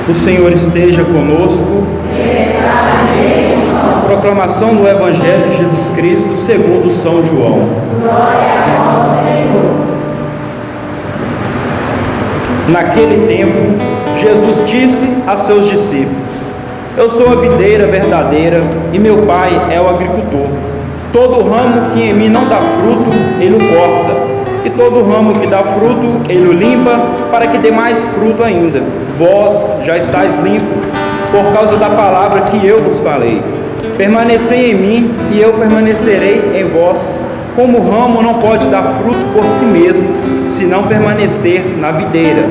O Senhor esteja conosco. Proclamação do Evangelho de Jesus Cristo segundo São João. Naquele tempo, Jesus disse a seus discípulos: Eu sou a videira verdadeira e meu Pai é o agricultor. Todo ramo que em mim não dá fruto, ele o corta. E todo ramo que dá fruto, ele o limpa, para que dê mais fruto ainda. Vós já estáis limpos, por causa da palavra que eu vos falei. Permanecei em mim, e eu permanecerei em vós. Como o ramo não pode dar fruto por si mesmo, se não permanecer na videira,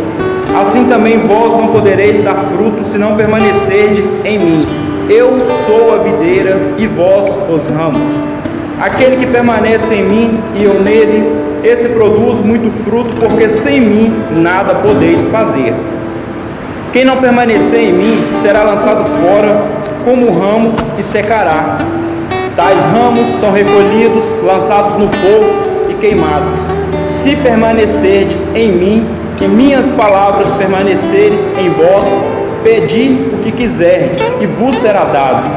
assim também vós não podereis dar fruto, se não permanecerdes em mim. Eu sou a videira, e vós os ramos. Aquele que permanece em mim, e eu nele, esse produz muito fruto, porque sem mim nada podeis fazer. Quem não permanecer em mim será lançado fora como um ramo e secará. Tais ramos são recolhidos, lançados no fogo e queimados. Se permanecerdes em mim, e minhas palavras permaneceres em vós, pedi o que quiserdes, e vos será dado.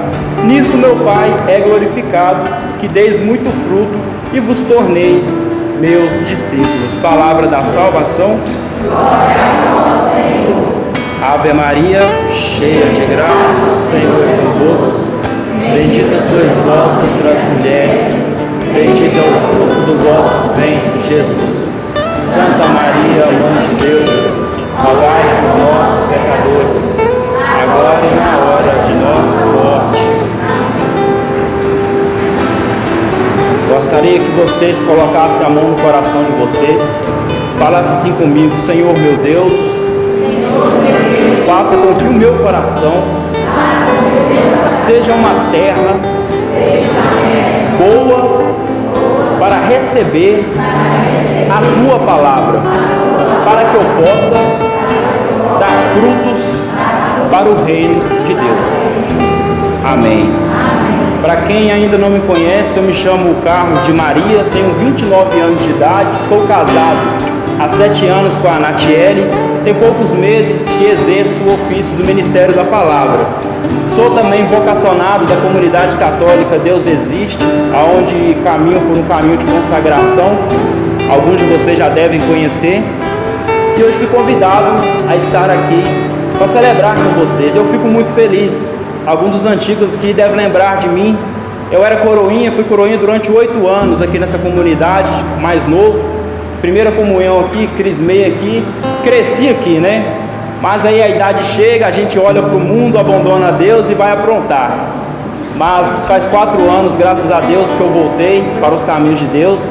Nisso meu Pai é glorificado, que deis muito fruto, e vos torneis meus discípulos. Palavra da salvação. Glória a vós, Senhor. Ave Maria, cheia de graça, o Senhor é convosco. Bendita sois vós entre as mulheres, bendito é o fruto do vosso ventre, Jesus. Santa Maria, Mãe de Deus, rogai por nós, pecadores, agora e na hora de nossa morte. Gostaria que vocês colocassem a mão no coração de vocês, falassem assim comigo: Senhor meu Deus, faça com que o meu coração seja uma terra boa para receber a tua palavra, para que eu possa dar frutos para o reino de Deus. Amém. Para quem ainda não me conhece, eu me chamo Carlos de Maria, tenho 29 anos de idade, sou casado há 7 anos com a Natiele, tem poucos meses que exerço o ofício do Ministério da Palavra. Sou também vocacionado da comunidade católica Deus Existe, aonde caminho por um caminho de consagração, alguns de vocês já devem conhecer, e hoje fui convidado a estar aqui para celebrar com vocês. Eu fico muito feliz. Alguns dos antigos que devem lembrar de mim, eu era coroinha, fui coroinha durante 8 anos aqui nessa comunidade, mais novo. Primeira comunhão aqui, crismei aqui, cresci aqui, né? Mas aí a idade chega, a gente olha para o mundo, abandona Deus e vai aprontar. Mas faz 4 anos, graças a Deus, que eu voltei para os caminhos de Deus.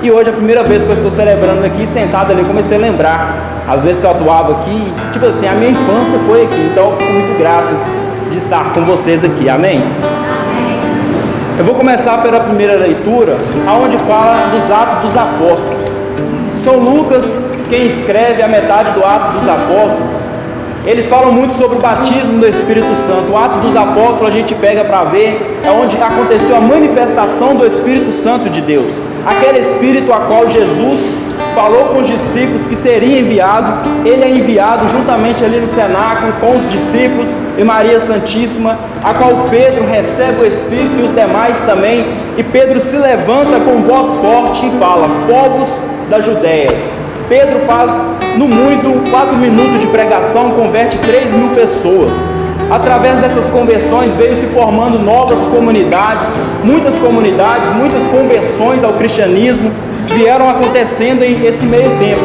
E hoje é a primeira vez que eu estou celebrando aqui, sentado ali, eu comecei a lembrar. Às vezes que eu atuava aqui, tipo assim, a minha infância foi aqui, então eu fico muito grato de estar com vocês aqui, amém? Amém. Eu vou começar pela primeira leitura, aonde fala dos Atos dos Apóstolos. São Lucas quem escreve a metade do Atos dos Apóstolos. Eles falam muito sobre o batismo do Espírito Santo. O Atos dos Apóstolos a gente pega para ver, é onde aconteceu a manifestação do Espírito Santo de Deus. Aquele Espírito a qual Jesus falou com os discípulos que seria enviado. Ele é enviado juntamente ali no cenáculo com os discípulos e Maria Santíssima, a qual Pedro recebe o Espírito e os demais também. E Pedro se levanta com voz forte e fala: povos da Judéia. Pedro faz, no muito, 4 minutos de pregação, converte 3.000 pessoas. Através dessas conversões veio se formando novas comunidades, muitas conversões ao cristianismo vieram acontecendo em esse meio tempo.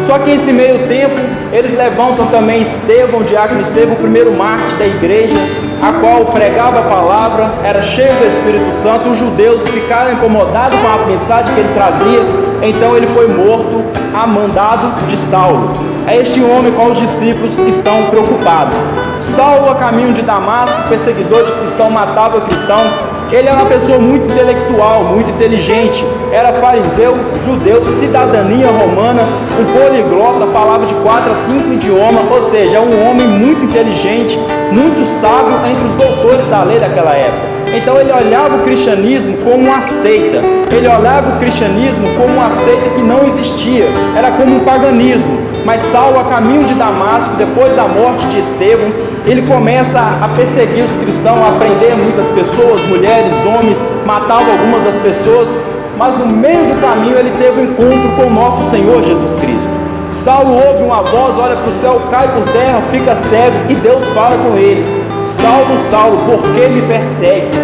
Só que nesse meio tempo, eles levantam também Estevão, o diácono Estevão, o primeiro mártir da igreja, a qual pregava a palavra, era cheio do Espírito Santo. Os judeus ficaram incomodados com a mensagem que ele trazia, então ele foi morto a mandado de Saulo. É este homem com os discípulos estão preocupados. Saulo, a caminho de Damasco, perseguidor de cristão, matava cristão. Ele era uma pessoa muito intelectual, muito inteligente, era fariseu, judeu, cidadania romana, um poliglota, falava de 4 a 5 idiomas, ou seja, um homem muito inteligente, muito sábio entre os doutores da lei daquela época. Então ele olhava o cristianismo como uma seita, ele olhava o cristianismo como uma seita que não existia, era como um paganismo. Mas Saulo, a caminho de Damasco, depois da morte de Estevão, ele começa a perseguir os cristãos, a prender muitas pessoas, mulheres, homens, matava algumas das pessoas, mas no meio do caminho ele teve um encontro com o nosso Senhor Jesus Cristo. Saulo ouve uma voz, olha para o céu, cai por terra, fica cego, e Deus fala com ele: Saulo, Saulo, por que me persegues?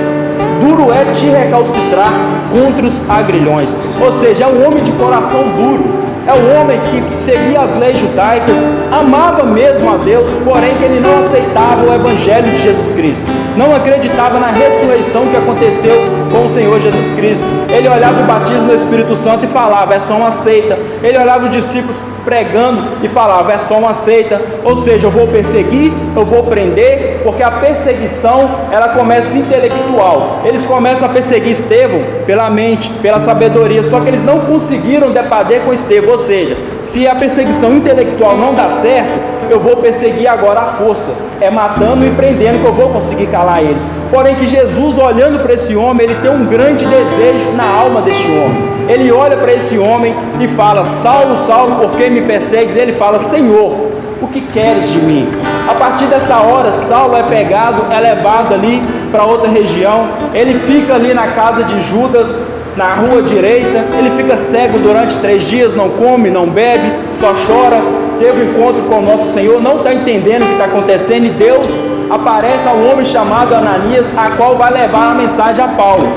Duro é te recalcitrar contra os agrilhões. Ou seja, é um homem de coração duro, é um homem que seguia as leis judaicas, amava mesmo a Deus, porém que ele não aceitava o Evangelho de Jesus Cristo, não acreditava na ressurreição que aconteceu com o Senhor Jesus Cristo. Ele olhava o batismo do Espírito Santo e falava: é só uma seita. Ele olhava os discípulos pregando e falava: é só uma seita. Ou seja, eu vou perseguir, eu vou prender, porque a perseguição ela começa intelectual. Eles começam a perseguir Estevão pela mente, pela sabedoria, só que eles não conseguiram debater com Estevão. Ou seja, se a perseguição intelectual não dá certo, eu vou perseguir agora à força, é matando e prendendo que eu vou conseguir calar eles. Porém que Jesus, olhando para esse homem, ele tem um grande desejo na alma deste homem. Ele olha para esse homem e fala: Saulo, Saulo, por que me persegues? Ele fala: Senhor, o que queres de mim? A partir dessa hora, Saulo é pegado, é levado ali para outra região. Ele fica ali na casa de Judas, na rua direita. Ele fica cego durante 3 dias, não come, não bebe, só chora. Teve um encontro com o nosso Senhor, não está entendendo o que está acontecendo, e Deus aparece a um homem chamado Ananias, a qual vai levar a mensagem a Paulo.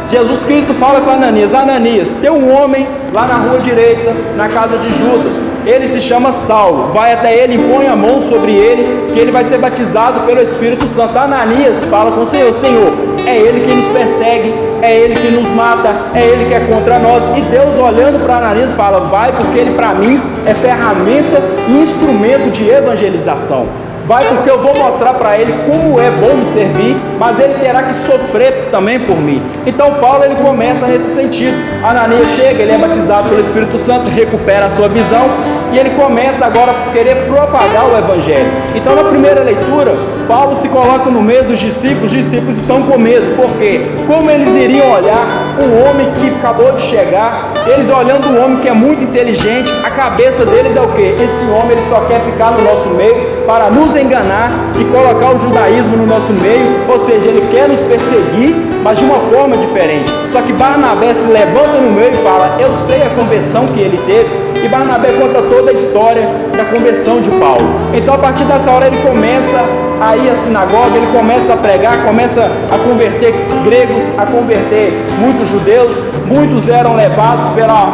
Jesus Cristo fala com Ananias: Ananias, tem um homem lá na rua direita, na casa de Judas, ele se chama Saulo, vai até ele, impõe a mão sobre ele, que ele vai ser batizado pelo Espírito Santo. Ananias fala com o Senhor: Senhor, é ele que nos persegue, é ele que nos mata, é ele que é contra nós. E Deus, olhando para Ananias, fala: vai, porque ele para mim é ferramenta e instrumento de evangelização. Vai, porque eu vou mostrar para ele como é bom me servir, mas ele terá que sofrer também por mim. Então Paulo, ele começa nesse sentido. Ananias chega, ele é batizado pelo Espírito Santo, recupera a sua visão, e ele começa agora a querer propagar o Evangelho. Então, na primeira leitura, Paulo se coloca no meio dos discípulos. Os discípulos estão com medo, porque como eles iriam olhar um homem que acabou de chegar, eles olhando um homem que é muito inteligente, a cabeça deles é o quê? Esse homem, ele só quer ficar no nosso meio para nos enganar e colocar o judaísmo no nosso meio, ou seja, ele quer nos perseguir, mas de uma forma diferente. Só que Barnabé se levanta no meio e fala: eu sei a conversão que ele teve, e Barnabé conta toda a história da conversão de Paulo. Então, a partir dessa hora, ele começa a ir à sinagoga, ele começa a pregar, começa a converter gregos, a converter muitos judeus. Muitos eram levados pela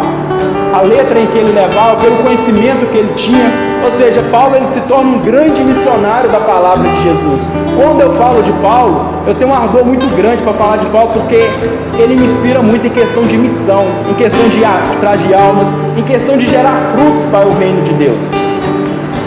a letra em que ele levava, pelo conhecimento que ele tinha. Ou seja, Paulo, ele se torna um grande missionário da palavra de Jesus. Quando eu falo de Paulo, eu tenho um ardor muito grande para falar de Paulo, porque ele me inspira muito em questão de missão, em questão de ir atrás de almas, em questão de gerar frutos para o reino de Deus.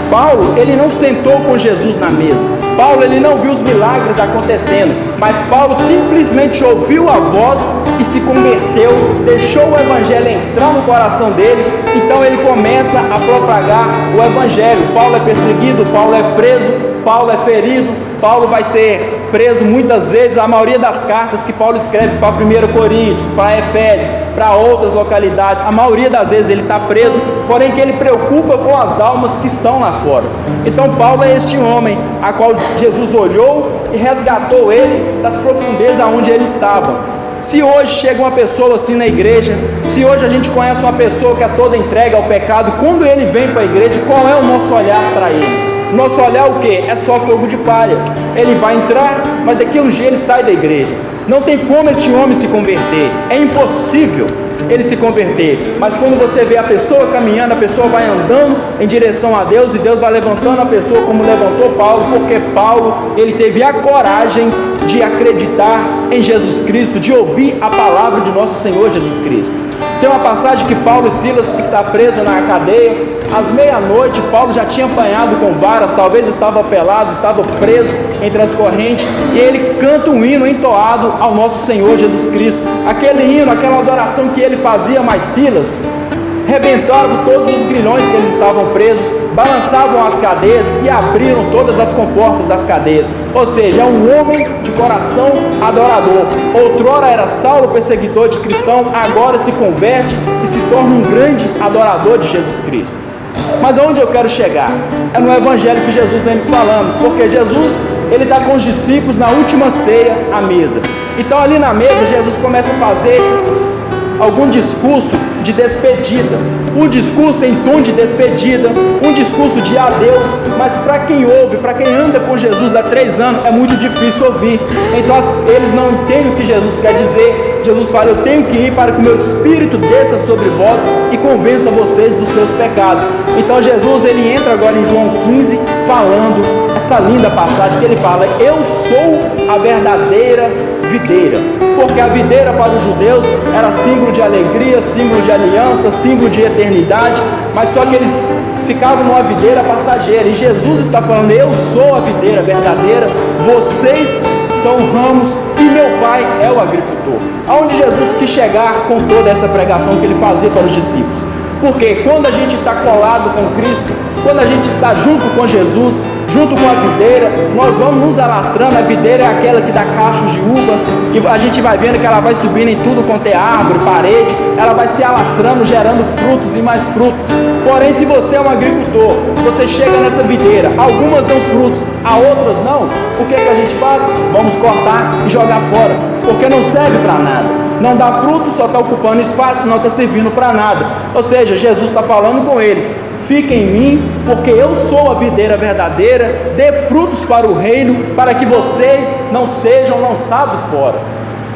Paulo, ele não sentou com Jesus na mesa. Paulo, ele não viu os milagres acontecendo, mas Paulo simplesmente ouviu a voz e se converteu, deixou o Evangelho entrar no coração dele. Então ele começa a propagar o Evangelho. Paulo é perseguido, Paulo é preso, Paulo é ferido, Paulo vai ser preso muitas vezes. A maioria das cartas que Paulo escreve para 1 Coríntios, para Efésios, para outras localidades, a maioria das vezes ele está preso, porém que ele preocupa com as almas que estão lá fora. Então Paulo é este homem a qual Jesus olhou e resgatou ele das profundezas aonde ele estava. Se hoje chega uma pessoa assim na igreja, se hoje a gente conhece uma pessoa que é toda entregue ao pecado, quando ele vem para a igreja, qual é o nosso olhar para ele? Nosso olhar o que? É só fogo de palha. Ele vai entrar, mas daqui a um dia ele sai da igreja. Não tem como este homem se converter, é impossível ele se converter. Mas quando você vê a pessoa caminhando, a pessoa vai andando em direção a Deus, e Deus vai levantando a pessoa como levantou Paulo, porque Paulo, ele teve a coragem de acreditar em Jesus Cristo, de ouvir a palavra de nosso Senhor Jesus Cristo. Tem uma passagem que Paulo e Silas está preso na cadeia. Às meia-noite, Paulo já tinha apanhado com varas, talvez estava pelado, estava preso entre as correntes, e ele canta um hino entoado ao nosso Senhor Jesus Cristo. Aquele hino, aquela adoração que ele fazia, mas Silas rebentaram todos os grilhões que eles estavam presos, balançavam as cadeias e abriram todas as comportas das cadeias. Ou seja, é um homem de coração adorador. Outrora era Saulo, perseguidor de cristão, agora se converte e se torna um grande adorador de Jesus Cristo. Mas aonde eu quero chegar? É no evangelho que Jesus vem nos falando, porque Jesus, ele está com os discípulos na última ceia à mesa. Então ali na mesa Jesus começa a fazer algum discurso de despedida, um discurso em tom de despedida, um discurso de adeus, mas para quem ouve, para quem anda com Jesus há 3 anos, é muito difícil ouvir. Então eles não entendem o que Jesus quer dizer. Jesus fala: eu tenho que ir para que o meu Espírito desça sobre vós e convença vocês dos seus pecados. Então Jesus, ele entra agora em João 15, falando essa linda passagem que ele fala: eu sou a verdadeira videira. Porque a videira para os judeus era símbolo de alegria, símbolo de aliança, símbolo de eternidade, mas só que eles ficavam numa videira passageira, e Jesus está falando: eu sou a videira verdadeira, vocês são ramos e meu Pai é o agricultor. Aonde Jesus quis chegar com toda essa pregação que ele fazia para os discípulos? Porque quando a gente está colado com Cristo, quando a gente está junto com Jesus, junto com a videira, nós vamos nos alastrando. A videira é aquela que dá cachos de uva, e a gente vai vendo que ela vai subindo em tudo quanto é árvore, parede, ela vai se alastrando, gerando frutos e mais frutos. Porém, se você é um agricultor, você chega nessa videira, algumas dão frutos, a outras não, o que a gente faz? Vamos cortar e jogar fora, porque não serve para nada, não dá fruto, só está ocupando espaço, não está servindo para nada. Ou seja, Jesus está falando com eles: fiquem em mim, porque eu sou a videira verdadeira, dê frutos para o reino, para que vocês não sejam lançados fora.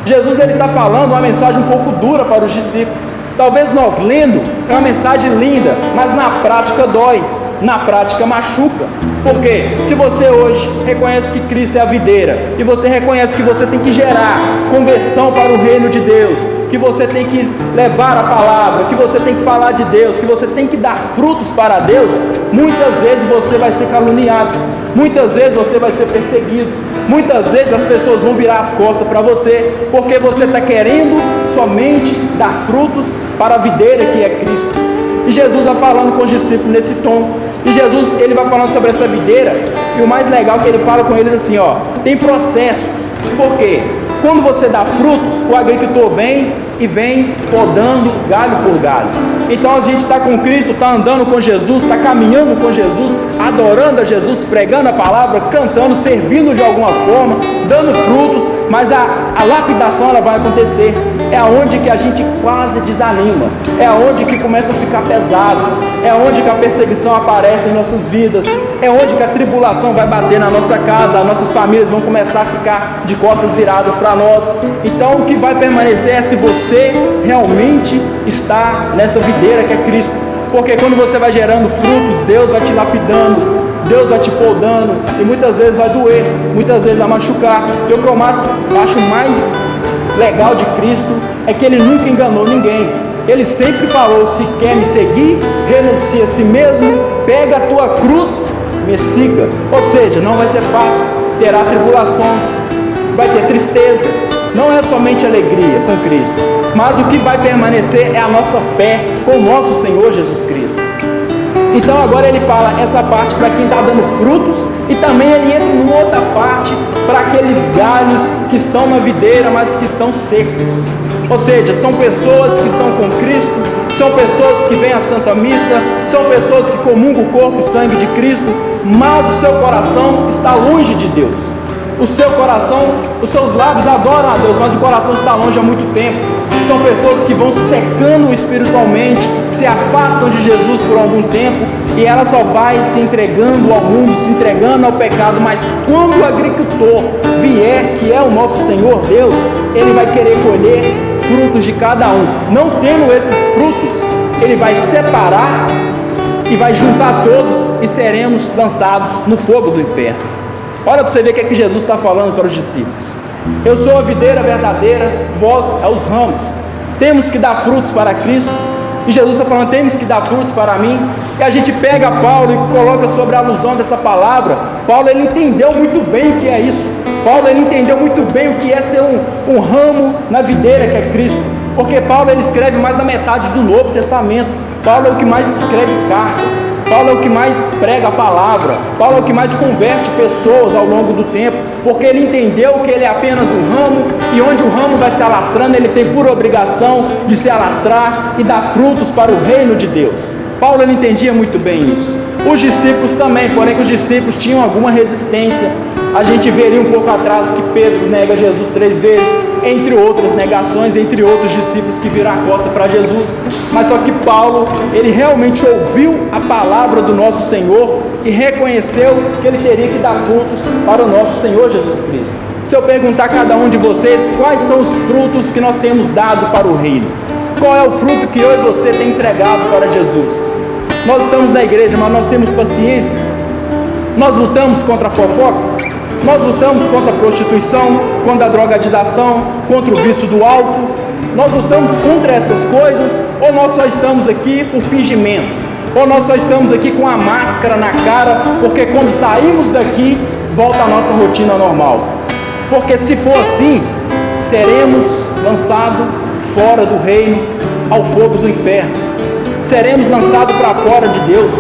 Jesus, ele está falando uma mensagem um pouco dura para os discípulos. Talvez nós lendo, é uma mensagem linda, mas na prática dói, na prática machuca. Porque se você hoje reconhece que Cristo é a videira, e você reconhece que você tem que gerar conversão para o reino de Deus, que você tem que levar a palavra, que você tem que falar de Deus, que você tem que dar frutos para Deus, muitas vezes você vai ser caluniado, muitas vezes você vai ser perseguido, muitas vezes as pessoas vão virar as costas para você, porque você está querendo somente dar frutos para a videira que é Cristo. E Jesus vai falando com os discípulos nesse tom, e Jesus, ele vai falando sobre essa videira, e o mais legal é que ele fala com eles assim: ó, tem processos. Por quê? Quando você dá frutos, o agricultor vem podando galho por galho. Então a gente está com Cristo, está andando com Jesus, está caminhando com Jesus, adorando a Jesus, pregando a palavra, cantando, servindo de alguma forma, dando frutos, mas a lapidação ela vai acontecer. É aonde que a gente quase desanima, é aonde que começa a ficar pesado, é aonde que a perseguição aparece em nossas vidas, é onde que a tribulação vai bater na nossa casa, as nossas famílias vão começar a ficar de costas viradas para nós. Então o que vai permanecer é se você realmente está nessa videira que é Cristo, porque quando você vai gerando frutos, Deus vai te lapidando, Deus vai te podando, e muitas vezes vai doer, muitas vezes vai machucar. E o que eu acho mais legal de Cristo é que ele nunca enganou ninguém. Ele sempre falou: se quer me seguir, renuncia a si mesmo, pega a tua cruz, me siga. Ou seja, não vai ser fácil, terá tribulações, vai ter tristeza, não é somente alegria com Cristo, mas o que vai permanecer é a nossa fé com o nosso Senhor Jesus Cristo. Então agora ele fala essa parte para quem está dando frutos, e também ele entra em outra parte para aqueles galhos que estão na videira, mas que estão secos. Ou seja, são pessoas que estão com Cristo, são pessoas que vêm à Santa Missa, são pessoas que comungam o corpo e sangue de Cristo, mas o seu coração está longe de Deus. O seu coração, os seus lábios adoram a Deus, mas o coração está longe há muito tempo. São pessoas que vão secando espiritualmente, se afastam de Jesus por algum tempo, e ela só vai se entregando ao mundo, se entregando ao pecado. Mas quando o agricultor vier, que é o nosso Senhor Deus, ele vai querer colher frutos de cada um. Não tendo esses frutos, ele vai separar e vai juntar todos, e seremos lançados no fogo do inferno. Olha para você ver o que é que Jesus está falando para os discípulos: eu sou a videira verdadeira, vós é os ramos. Temos que dar frutos para Cristo, e Jesus está falando: temos que dar frutos para mim. E a gente pega Paulo e coloca sobre a alusão dessa palavra. Paulo, ele entendeu muito bem o que é isso. Paulo, ele entendeu muito bem o que é ser um ramo na videira que é Cristo, porque Paulo, ele escreve mais da metade do Novo Testamento. Paulo é o que mais escreve cartas, Paulo é o que mais prega a palavra, Paulo é o que mais converte pessoas ao longo do tempo, porque ele entendeu que ele é apenas um ramo, e onde o ramo vai se alastrando, ele tem por obrigação de se alastrar e dar frutos para o reino de Deus. Paulo ele entendia muito bem isso. Os discípulos também, porém que os discípulos tinham alguma resistência. A gente veria um pouco atrás que Pedro nega Jesus 3 vezes, entre outras negações, entre outros discípulos que viram a costa para Jesus. Mas só que Paulo, ele realmente ouviu a palavra do nosso Senhor e reconheceu que ele teria que dar frutos para o nosso Senhor Jesus Cristo. Se eu perguntar a cada um de vocês quais são os frutos que nós temos dado para o reino, qual é o fruto que eu e você tem entregado para Jesus? Nós estamos na igreja, mas nós temos paciência? Nós lutamos contra a fofoca? Nós lutamos contra a prostituição, contra a drogadização, contra o vício do álcool? Nós lutamos contra essas coisas? Ou nós só estamos aqui por fingimento? Ou nós só estamos aqui com a máscara na cara, porque quando saímos daqui, volta a nossa rotina normal? Porque se for assim, seremos lançados fora do reino, ao fogo do inferno. Seremos lançados para fora de Deus.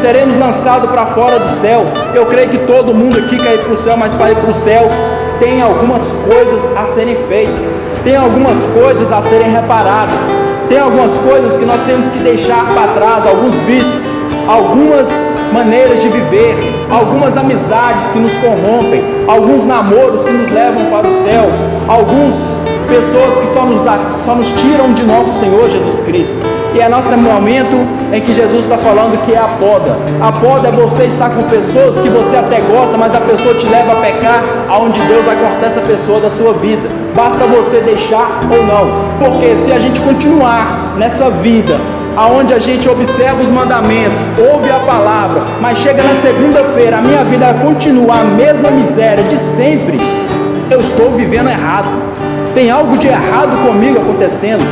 Seremos lançados para fora do céu. Eu creio que todo mundo aqui quer ir para o céu, mas para ir para o céu tem algumas coisas a serem feitas, tem algumas coisas a serem reparadas, tem algumas coisas que nós temos que deixar para trás, alguns vícios, algumas maneiras de viver, algumas amizades que nos corrompem, alguns namoros que nos levam para o céu, algumas pessoas que só nos tiram de nosso Senhor Jesus Cristo. E é nosso momento em que Jesus está falando que é a poda. A poda é você estar com pessoas que você até gosta, mas a pessoa te leva a pecar, aonde Deus vai cortar essa pessoa da sua vida. Basta você deixar ou não. Porque se a gente continuar nessa vida, aonde a gente observa os mandamentos, ouve a palavra, mas chega na segunda-feira, a minha vida continua a mesma miséria de sempre, eu estou vivendo errado. Tem algo de errado comigo acontecendo.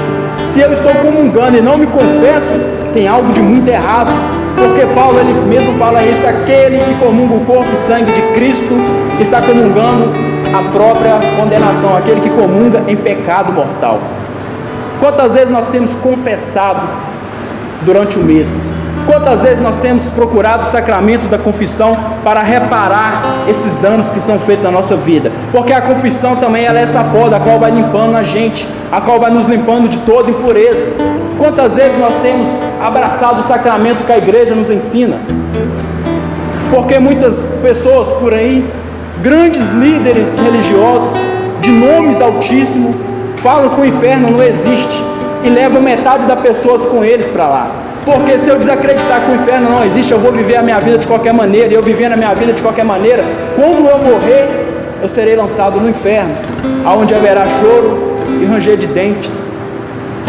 Se eu estou comungando e não me confesso, tem algo de muito errado. Porque Paulo ele mesmo fala isso: aquele que comunga o corpo e sangue de Cristo está comungando a própria condenação, aquele que comunga em pecado mortal. Quantas vezes nós temos confessado durante o mês? Quantas vezes nós temos procurado o sacramento da confissão para reparar esses danos que são feitos na nossa vida? Porque a confissão também ela é essa poda, a qual vai limpando a gente, a qual vai nos limpando de toda impureza. Quantas vezes nós temos abraçado os sacramentos que a igreja nos ensina? Porque muitas pessoas por aí, grandes líderes religiosos, de nomes altíssimos, falam que o inferno não existe e levam metade das pessoas com eles para lá. Porque se eu desacreditar que o inferno não existe, eu vou viver a minha vida de qualquer maneira, e eu vivendo a minha vida de qualquer maneira, quando eu morrer, eu serei lançado no inferno, aonde haverá choro e ranger de dentes.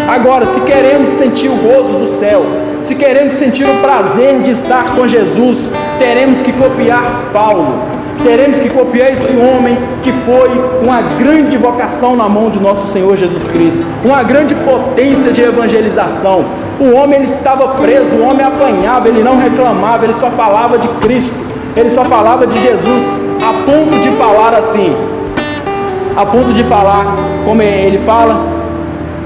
Agora, se queremos sentir o gozo do céu, se queremos sentir o prazer de estar com Jesus, teremos que copiar Paulo, teremos que copiar esse homem que foi uma grande vocação na mão de nosso Senhor Jesus Cristo, uma grande potência de evangelização. O homem ele estava preso, o homem apanhava, ele não reclamava, ele só falava de Cristo, ele só falava de Jesus, a ponto de falar assim, a ponto de falar, como ele fala,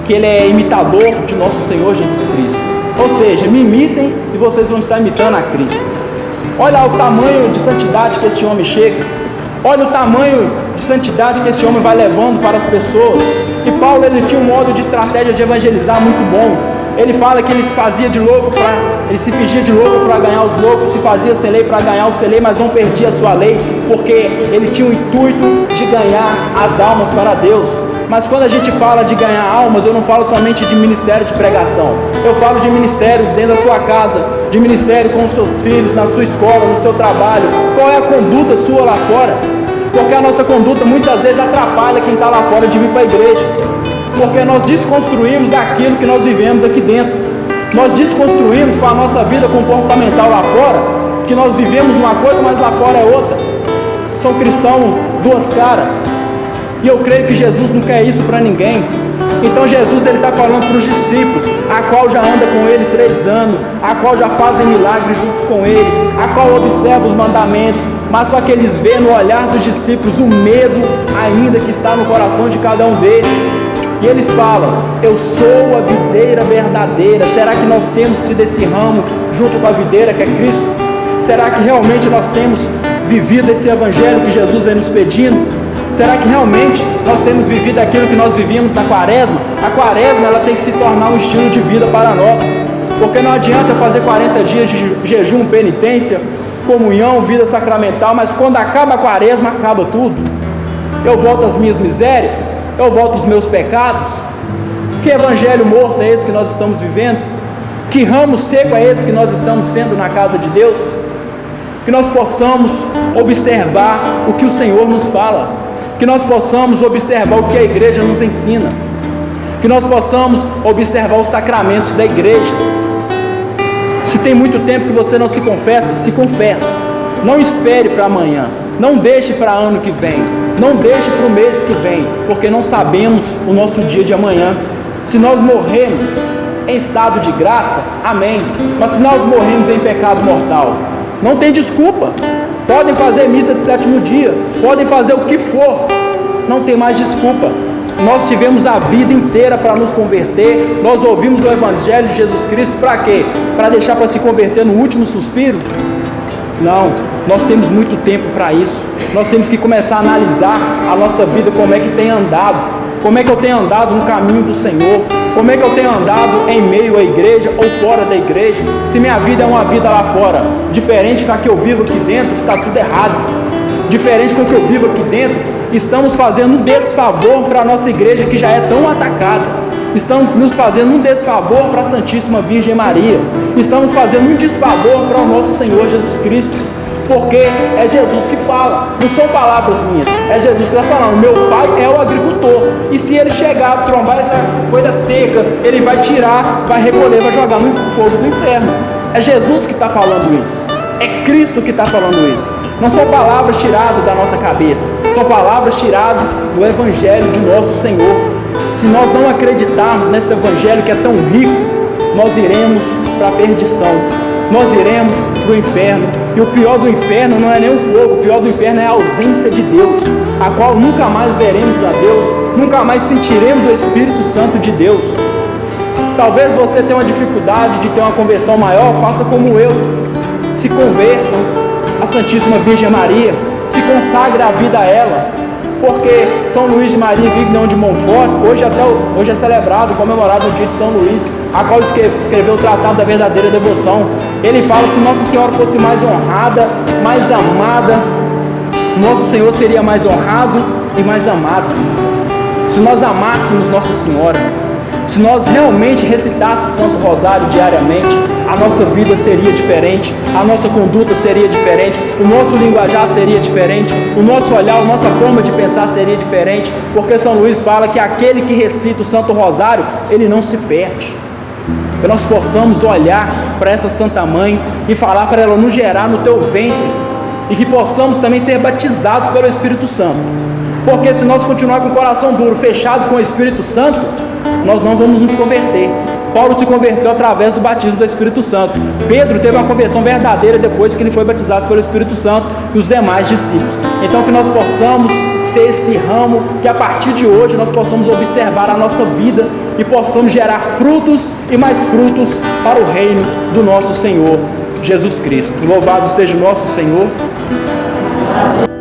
que ele é imitador de nosso Senhor Jesus Cristo. Ou seja, me imitem e vocês vão estar imitando a Cristo. Olha o tamanho de santidade que esse homem chega, olha o tamanho de santidade que esse homem vai levando para as pessoas. E Paulo ele tinha um modo de estratégia de evangelizar muito bom. Ele fala que ele se fazia de louco ele se fingia de louco para ganhar os loucos, se fazia sem lei para ganhar o sem lei, mas não perdia a sua lei, porque ele tinha o intuito de ganhar as almas para Deus. Mas quando a gente fala de ganhar almas, eu não falo somente de ministério de pregação, eu falo de ministério dentro da sua casa, de ministério com os seus filhos, na sua escola, no seu trabalho. Qual é a conduta sua lá fora? Porque a nossa conduta muitas vezes atrapalha quem está lá fora de vir para a igreja. Porque nós desconstruímos aquilo que nós vivemos aqui dentro. Nós desconstruímos com a nossa vida comportamental lá fora, que nós vivemos uma coisa, mas lá fora é outra. São cristãos duas caras. E eu creio que Jesus não quer isso para ninguém. Então Jesus ele está falando para os discípulos, a qual já anda com ele 3 anos, a qual já fazem milagres junto com ele, a qual observa os mandamentos, mas só que eles veem no olhar dos discípulos o medo ainda que está no coração de cada um deles. E eles falam: eu sou a videira verdadeira. Será que nós temos sido esse ramo junto com a videira que é Cristo? Será que realmente nós temos vivido esse evangelho que Jesus vem nos pedindo? Será que realmente nós temos vivido aquilo que nós vivíamos na quaresma? A quaresma, ela tem que se tornar um estilo de vida para nós, porque não adianta fazer 40 dias de jejum, penitência, comunhão, vida sacramental, mas quando acaba a quaresma, acaba tudo. Eu volto às minhas misérias, eu volto aos meus pecados. Que evangelho morto é esse que nós estamos vivendo? Que ramo seco é esse que nós estamos sendo na casa de Deus? Que nós possamos observar o que o Senhor nos fala, que nós possamos observar o que a igreja nos ensina, que nós possamos observar os sacramentos da igreja. Se tem muito tempo que você não se confessa, se confesse. Não espere para amanhã, não deixe para ano que vem, não deixe para o mês que vem, porque não sabemos o nosso dia de amanhã. Se nós morrermos em estado de graça, amém, mas se nós morrermos em pecado mortal, não tem desculpa. Podem fazer missa de sétimo dia, podem fazer o que for, não tem mais desculpa. Nós tivemos a vida inteira para nos converter, nós ouvimos o Evangelho de Jesus Cristo para quê? Para deixar para se converter no último suspiro? Não, nós temos muito tempo para isso. Nós temos que começar a analisar a nossa vida, como é que tem andado, como é que eu tenho andado no caminho do Senhor, como é que eu tenho andado em meio à igreja ou fora da igreja. Se minha vida é uma vida lá fora, diferente da que eu vivo aqui dentro, está tudo errado. Diferente com o que eu vivo aqui dentro, estamos fazendo um desfavor para a nossa igreja que já é tão atacada. Estamos nos fazendo um desfavor para a Santíssima Virgem Maria. Estamos fazendo um desfavor para o nosso Senhor Jesus Cristo. Porque é Jesus que fala, não são palavras minhas, é Jesus que está falando. Meu pai é o agricultor, e se ele chegar, trombar essa folha seca, ele vai tirar, vai recolher, vai jogar no fogo do inferno. É Jesus que está falando isso, é Cristo que está falando isso. Não são palavras tiradas da nossa cabeça, são palavras tiradas do Evangelho de nosso Senhor. Se nós não acreditarmos nesse Evangelho que é tão rico, nós iremos para a perdição, nós iremos para o inferno. E o pior do inferno não é nem o fogo, o pior do inferno é a ausência de Deus, a qual nunca mais veremos a Deus, nunca mais sentiremos o Espírito Santo de Deus. Talvez você tenha uma dificuldade de ter uma conversão maior, faça como eu, se converta à Santíssima Virgem Maria, se consagre a vida a ela, porque São Luís de Maria Vigneon de Montfort, hoje é celebrado, comemorado o dia de São Luís, a qual escreveu o Tratado da Verdadeira Devoção. Ele fala: se Nossa Senhora fosse mais honrada, mais amada, Nosso Senhor seria mais honrado e mais amado. Se nós amássemos Nossa Senhora, se nós realmente recitássemos o Santo Rosário diariamente, a nossa vida seria diferente, a nossa conduta seria diferente, o nosso linguajar seria diferente, o nosso olhar, a nossa forma de pensar seria diferente, porque São Luís fala que aquele que recita o Santo Rosário, ele não se perde. Que nós possamos olhar para essa Santa Mãe e falar para ela nos gerar no teu ventre, e que possamos também ser batizados pelo Espírito Santo, porque se nós continuar com o coração duro, fechado com o Espírito Santo, nós não vamos nos converter. Paulo se converteu através do batismo do Espírito Santo. Pedro teve uma conversão verdadeira depois que ele foi batizado pelo Espírito Santo, e os demais discípulos. Então que nós possamos ser esse ramo, que a partir de hoje nós possamos observar a nossa vida e possamos gerar frutos e mais frutos para o reino do nosso Senhor Jesus Cristo. Louvado seja o nosso Senhor.